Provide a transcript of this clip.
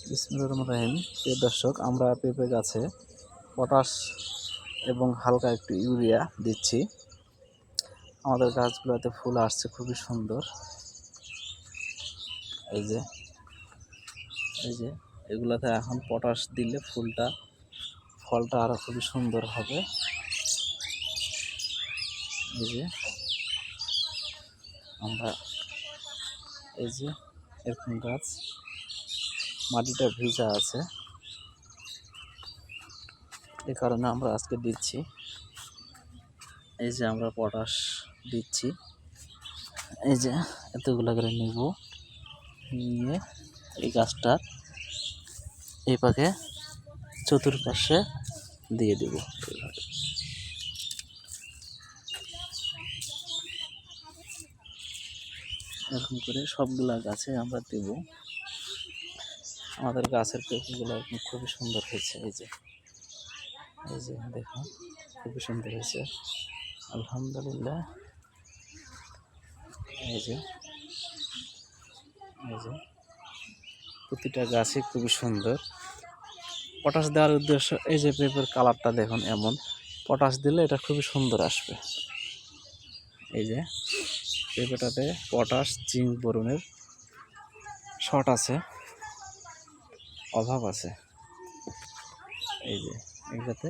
বিসমিল্লাহির রহমানির রহিম। প্রিয় দর্শক, আমরা পেঁপে গাছে পটাশ এবং হালকা একটু ইউরিয়া দিচ্ছি। আমাদের গাছগুলোতে ফুল আসছে খুবই সুন্দর। এই যে এগুলাতে এখন পটাশ দিলে ফলটা আরো খুবই সুন্দর হবে। এই যে আমরা এরকম গাছ, মাটিটা ভিজা আছে, এই কারণে আমরা আজকে দিচ্ছি। এই যে আমরা পটাশ দিচ্ছি, এই যে এতগুলো করে নিব, নিয়ে এই গাছটার এই পাকে চতুর্পাশে দিয়ে দেব। এরকম করে সবগুলা গাছে আমরা দেব। আমাদের গাছের পেঁপেগুলো এখন খুবই সুন্দর হয়েছে। এই যে দেখুন, খুবই সুন্দর হয়েছে, আলহামদুলিল্লাহ। এই যে প্রতিটা গাছই খুবই সুন্দর। পটাশ দেওয়ার উদ্দেশ্য, এই যে পেঁপের কালারটা দেখুন, এমন পটাশ দিলে এটা খুবই সুন্দর আসবে। এই যে পেঁপেটাতে পটাশ, জিঙ্ক, বোরনের শর্ট আছে, অভাব আছে। এই যে এটাতে